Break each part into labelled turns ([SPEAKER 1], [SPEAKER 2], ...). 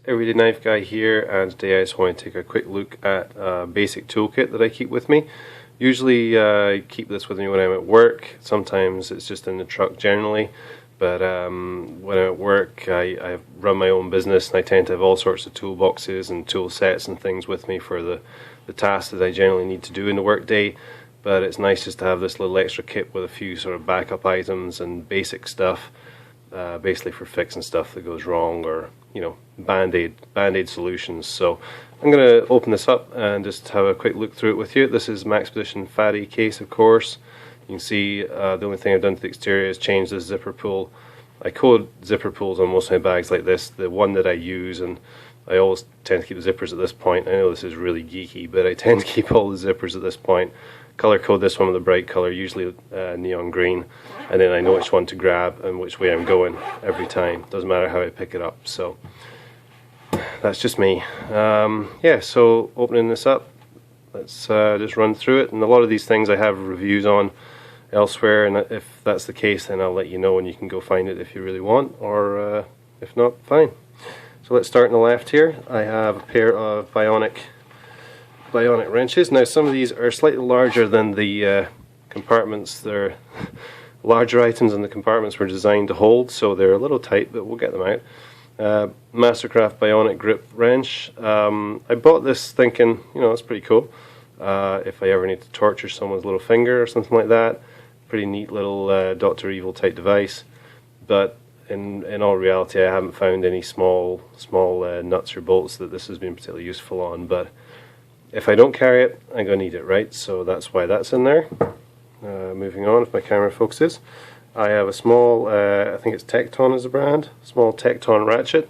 [SPEAKER 1] Everyday Knife Guy here, and today I just want to take a quick look at a basic toolkit that I keep with me. Usually I keep this with me when I'm at work. Sometimes it's just in the truck generally, but when I'm at work I run my own business and I tend to have all sorts of toolboxes and tool sets and things with me for the tasks that I generally need to do in the work day. But it's nice just to have this little extra kit with a few sort of backup items and basic stuff, basically for fixing stuff that goes wrong, or band-aid solutions. So I'm going to open this up and just have a quick look through it with you. This is Max Position Fatty case, of course. You can see the only thing I've done to the exterior is change the zipper pull. I code zipper pulls on most of my bags like this. The one that I use, and I always tend to keep the zippers at this point. I know this is really geeky, but I tend to keep all the zippers at this point. Color code this one with a bright color, usually neon green, and then I know which one to grab and which way I'm going every time. Doesn't matter how I pick it up. So that's just me. Yeah, so opening this up, let's just run through it. And a lot of these things I have reviews on elsewhere, and if that's the case, then I'll let you know and you can go find it if you really want, or if not, fine. So let's start on the left here. I have a pair of Bionic wrenches. Now some of these are slightly larger than the compartments. They're larger items and the compartments were designed to hold, so they're a little tight, but we'll get them out. Mastercraft Bionic grip wrench. I bought this thinking, it's pretty cool. If I ever need to torture someone's little finger or something like that. Pretty neat little Dr. Evil type device. But in all reality, I haven't found any small nuts or bolts that this has been particularly useful on. But if I don't carry it, I'm going to need it, right? So that's why that's in there. Moving on, if my camera focuses. I have a small, I think it's Tecton is the brand, small Tecton Ratchet.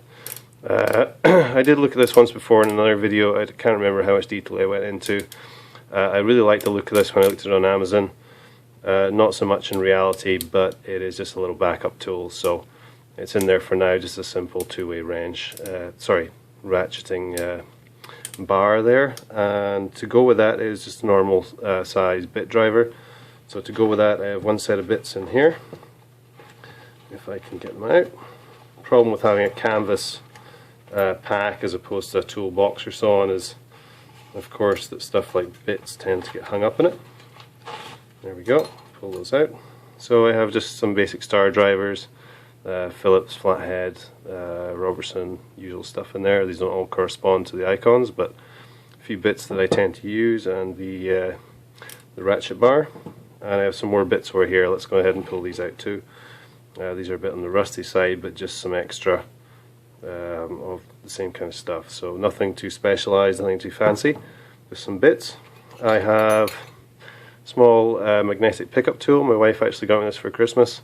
[SPEAKER 1] I did look at this once before in another video. I can't remember how much detail I went into. I really liked the look of this when I looked at it on Amazon. Not so much in reality, but it is just a little backup tool. So it's in there for now, just a simple two-way wrench. Ratcheting bar there, and to go with that is just a normal size bit driver. So to go with that, I have one set of bits in here, if I can get them out. Problem with having a canvas pack as opposed to a toolbox or so on is, of course, that stuff like bits tend to get hung up in it. There we go, pull those out. So I have just some basic star drivers, Phillips, flathead, Robertson, usual stuff in there. These don't all correspond to the icons, but a few bits that I tend to use, and the ratchet bar. And I have some more bits over here. Let's go ahead and pull these out too. These are a bit on the rusty side, but just some extra of the same kind of stuff. So nothing too specialized, nothing too fancy. Just some bits. I have a small magnetic pickup tool. My wife actually got me this for Christmas.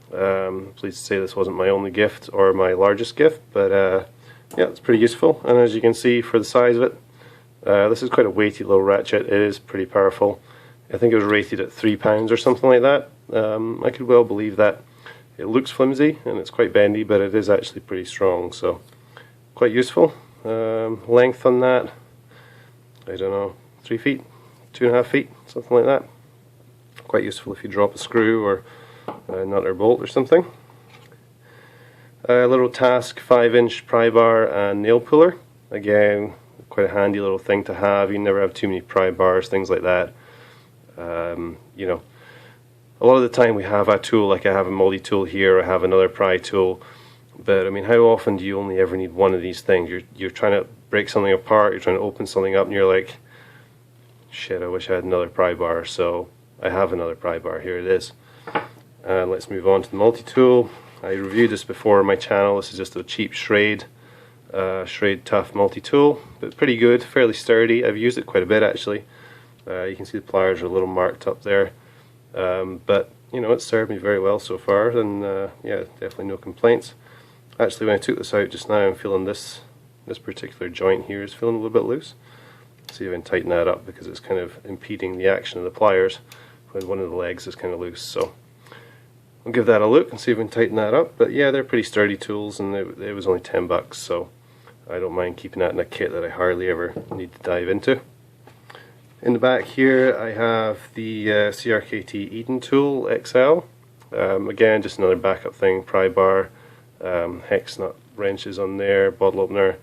[SPEAKER 1] Pleased to say this wasn't my only gift or my largest gift, but yeah, it's pretty useful. And as you can see, for the size of it, this is quite a weighty little ratchet. It is pretty powerful. I think it was rated at £3 or something like that. I could well believe that. It looks flimsy and it's quite bendy, but it is actually pretty strong, so quite useful. Length on that, I don't know, 3 feet, 2.5 feet, something like that. Quite useful if you drop a screw or nut or bolt or something. A little Task 5-inch pry bar and nail puller. Again, quite a handy little thing to have. You never have too many pry bars, things like that. A lot of the time we have a tool, like I have a multi-tool here, I have another pry tool, but I mean, how often do you only ever need one of these things? You're trying to break something apart, you're trying to open something up, and you're like, shit, I wish I had another pry bar. So I have another pry bar, here it is. And let's move on to the multi-tool. I reviewed this before on my channel. This is just a cheap Schrade Tough multi-tool, but pretty good, fairly sturdy. I've used it quite a bit actually. You can see the pliers are a little marked up there, but it's served me very well so far, and yeah, definitely no complaints. Actually, when I took this out just now, I'm feeling this particular joint here is feeling a little bit loose. Let's see if I can tighten that up, because it's kind of impeding the action of the pliers when one of the legs is kind of loose. So I'll give that a look and see if we can tighten that up. But yeah, they're pretty sturdy tools, and it was only $10, so I don't mind keeping that in a kit that I hardly ever need to dive into. In the back here I have the CRKT Eden tool XL. Again, just another backup thing, pry bar, hex nut wrenches on there, bottle opener,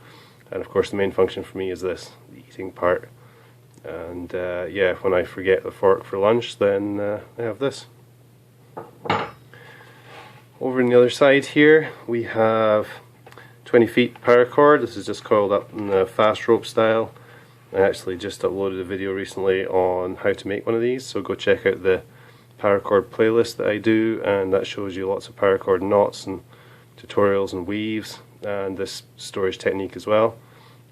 [SPEAKER 1] and of course the main function for me is this, the eating part. And yeah, when I forget the fork for lunch, then I have this. Over on the other side here we have 20 feet paracord. This is just coiled up in the fast rope style. I actually just uploaded a video recently on how to make one of these, so go check out the paracord playlist that I do, and that shows you lots of paracord knots and tutorials and weaves and this storage technique as well.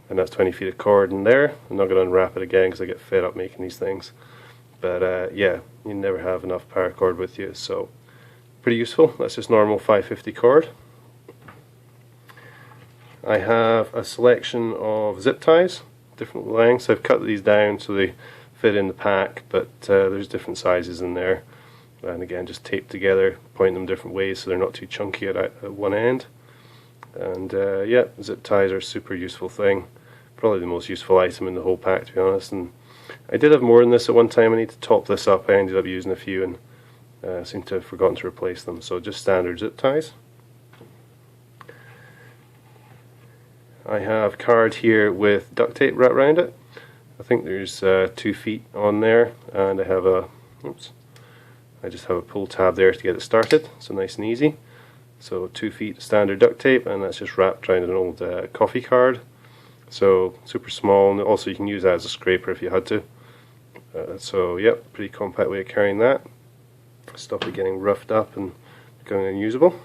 [SPEAKER 1] And that's 20 feet of cord in there. I'm not going to unwrap it again because I get fed up making these things, but yeah, you never have enough paracord with you, so pretty useful. That's just normal 550 cord. I have a selection of zip ties, different lengths. I've cut these down so they fit in the pack, but there's different sizes in there, and again just taped together, point them different ways so they're not too chunky at one end. And yeah, zip ties are a super useful thing, probably the most useful item in the whole pack, to be honest. And I did have more than this at one time. I need to top this up. I ended up using a few and seem to have forgotten to replace them, so just standard zip ties. I have card here with duct tape wrapped around it. I think there's 2 feet on there, and I have a, oops, I just have a pull tab there to get it started, so nice and easy. So 2 feet standard duct tape, and that's just wrapped around an old coffee card. So super small, and also you can use that as a scraper if you had to. So yep, pretty compact way of carrying that. Stop it getting roughed up and becoming unusable.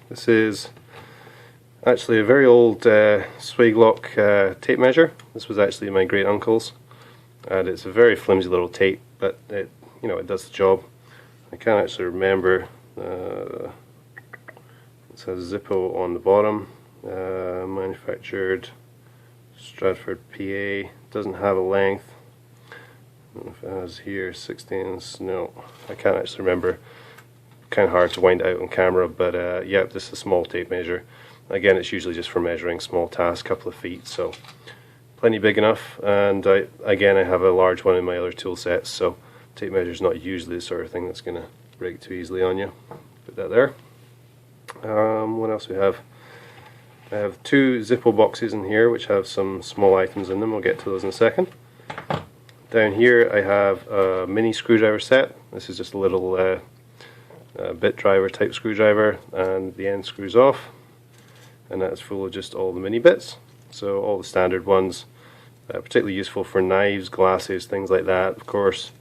[SPEAKER 1] This is actually a very old Swaglock tape measure. This was actually my great uncle's, and it's a very flimsy little tape, but it, you know, it does the job. I can't actually remember. It says Zippo on the bottom. Manufactured Stratford, PA. Doesn't have a length. I don't know if it has here 16s. No, I can't actually remember. Kind of hard to wind out on camera, but yeah, this is a small tape measure. Again, it's usually just for measuring small tasks, couple of feet, so plenty big enough. And again, I have a large one in my other tool sets, so tape measure is not usually the sort of thing that's going to break too easily on you. Put that there. What else we have? I have 2 Zippo boxes in here which have some small items in them. We'll get to those in a second. Down here I have a mini screwdriver set. This is just a little bit driver type screwdriver, and the end screws off, and that's full of just all the mini bits. So all the standard ones, particularly useful for knives, glasses, things like that, of course.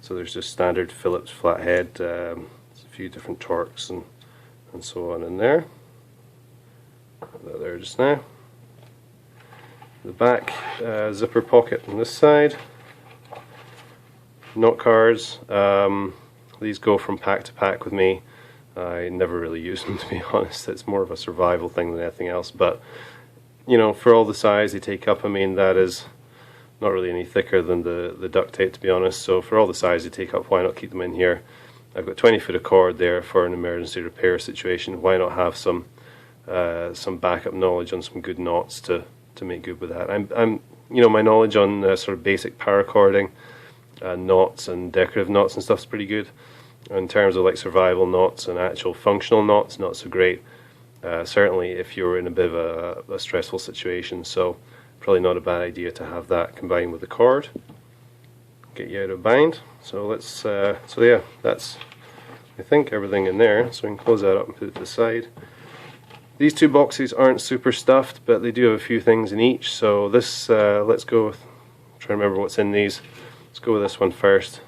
[SPEAKER 1] So there's just standard Phillips flathead, a few different torques and so on in there. Put that there just now. The back zipper pocket on this side. Knot cards. These go from pack to pack with me. I never really use them, to be honest. It's more of a survival thing than anything else, but you know, for all the size they take up, I mean, that is not really any thicker than the duct tape, to be honest. So for all the size they take up, why not keep them in here? I've got 20 foot of cord there for an emergency repair situation. Why not have some backup knowledge on some good knots to make good with that? I'm you know, my knowledge on sort of basic paracording, knots and decorative knots and stuff is pretty good. In terms of like survival knots and actual functional knots, not so great. Certainly if you're in a bit of a stressful situation, so probably not a bad idea to have that combined with the cord. Get you out of bind. So let's so yeah, that's I think everything in there, so we can close that up and put it to the side. These 2 boxes aren't super stuffed, but they do have a few things in each. So this, let's go with, try to remember what's in these. Let's go with this one first.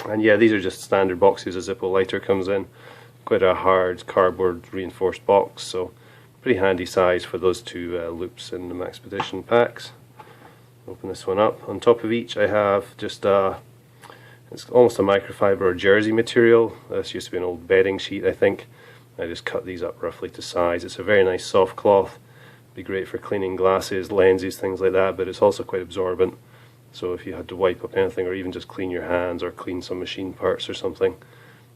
[SPEAKER 1] And yeah, these are just standard boxes. A Zippo lighter comes in. Quite a hard cardboard reinforced box, so pretty handy size for those 2 loops in the Maxpedition packs. Open this one up. On top of each I have just it's almost a microfiber or jersey material. This used to be an old bedding sheet, I think. I just cut these up roughly to size. It's a very nice soft cloth. Be great for cleaning glasses, lenses, things like that, but it's also quite absorbent. So if you had to wipe up anything, or even just clean your hands or clean some machine parts or something,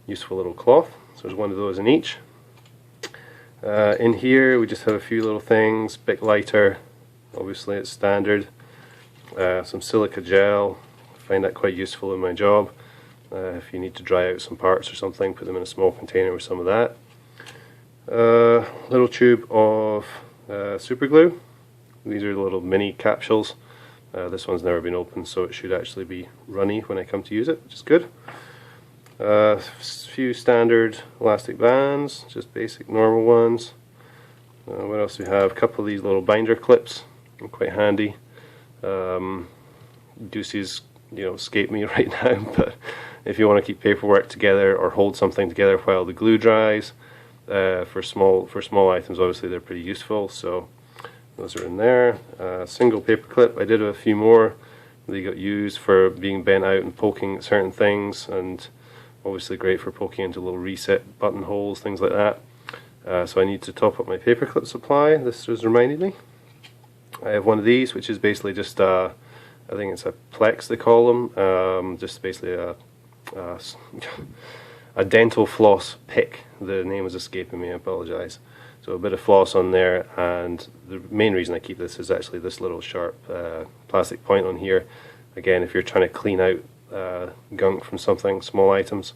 [SPEAKER 1] useful little cloth. So there's one of those in each. In here we just have a few little things. Bic lighter, obviously it's standard. Some silica gel. I find that quite useful in my job. If you need to dry out some parts or something, put them in a small container with some of that. Little tube of super glue. These are the little mini capsules. This one's never been opened, so it should actually be runny when I come to use it, which is good. A few standard elastic bands, just basic normal ones. What else do we have? A couple of these little binder clips, quite handy. Deuces, escape me right now, but if you want to keep paperwork together or hold something together while the glue dries, for small items, obviously they're pretty useful. So those are in there. Single paper clip. I did a few more. They got used for being bent out and poking at certain things, and obviously great for poking into little reset buttonholes, things like that. So I need to top up my paperclip supply. This was reminding me. I have one of these, which is basically just I think it's a Plex they call them. Just basically a dental floss pick. The name is escaping me. I apologize. So a bit of floss on there, and the main reason I keep this is actually this little sharp plastic point on here. Again, if you're trying to clean out gunk from something, small items,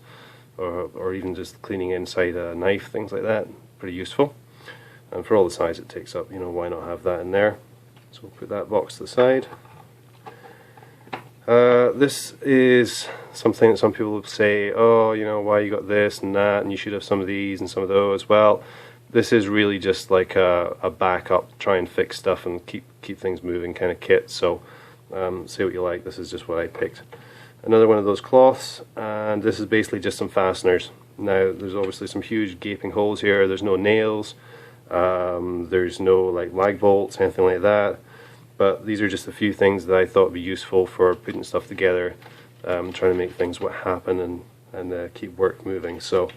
[SPEAKER 1] or even just cleaning inside a knife, things like that, pretty useful. And for all the size it takes up, why not have that in there? So we'll put that box to the side. This is something that some people will say, oh, why you got this and that, and you should have some of these and some of those. Well, this is really just like a backup, try and fix stuff and keep things moving kind of kit. So say what you like, this is just what I picked. Another one of those cloths, and this is basically just some fasteners. Now there's obviously some huge gaping holes here. There's no nails, there's no like lag bolts, anything like that. But these are just a few things that I thought would be useful for putting stuff together, trying to make things happen and keep work moving. So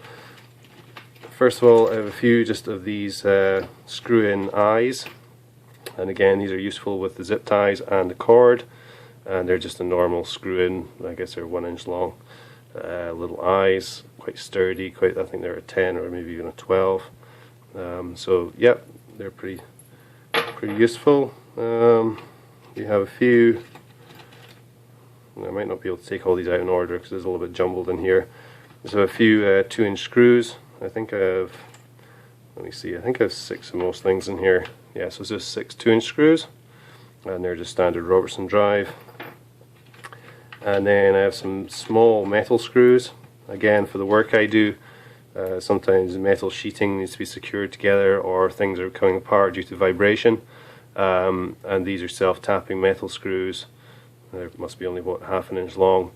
[SPEAKER 1] first of all, I have a few just of these Screwin Eyes, and again these are useful with the zip ties and the cord, and they're just a normal screw-in. I guess they're 1 inch long. Little eyes, quite sturdy. I think they're a 10 or maybe even a 12. So yep, they're pretty useful. You have a few. I might not be able to take all these out in order because there's a little bit jumbled in here. There's a few 2-inch screws. I think I have, let me see, I think I have 6 of most things in here. Yeah, so it's just 6 2-inch screws, and they're just standard Robertson drive. And then I have some small metal screws, again for the work I do. Sometimes metal sheeting needs to be secured together, or things are coming apart due to vibration. And these are self-tapping metal screws. They must be only about ½ an inch long,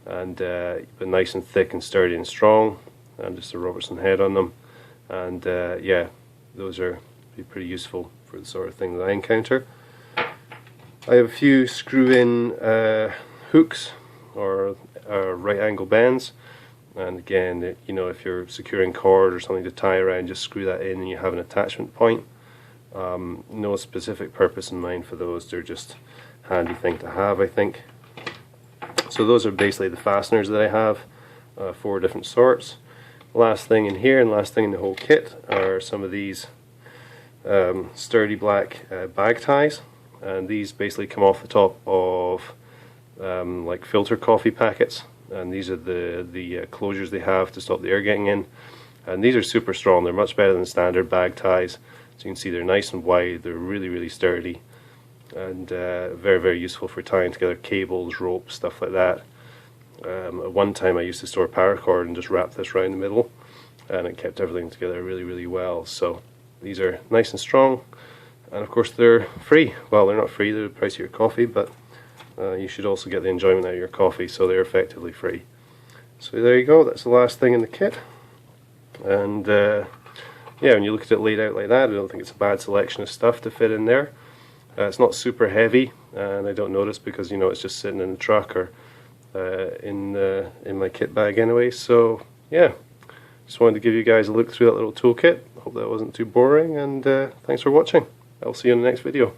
[SPEAKER 1] and but nice and thick and sturdy and strong. And just a Robertson head on them. And yeah, those are pretty useful for the sort of thing that I encounter. I have a few screw-in hooks or right angle bends, and again, if you're securing cord or something to tie around, just screw that in and you have an attachment point. No specific purpose in mind for those, they're just a handy thing to have, I think. So those are basically the fasteners that I have, 4 different sorts. Last thing in here and last thing in the whole kit are some of these sturdy black bag ties, and these basically come off the top of like filter coffee packets, and these are the closures they have to stop the air getting in, and these are super strong. They're much better than standard bag ties. So you can see they're nice and wide, they're really sturdy, and very useful for tying together cables, ropes, stuff like that. At one time I used to store paracord and just wrap this around the middle, and it kept everything together really well. So these are nice and strong, and of course they're free. Well, they're not free, they're the price of your coffee, but you should also get the enjoyment out of your coffee, so they're effectively free. So there you go, that's the last thing in the kit. And yeah, when you look at it laid out like that, I don't think it's a bad selection of stuff to fit in there. It's not super heavy, and I don't notice because it's just sitting in the truck or in my kit bag anyway. So yeah, just wanted to give you guys a look through that little toolkit. Hope that wasn't too boring, and thanks for watching. I'll see you in the next video.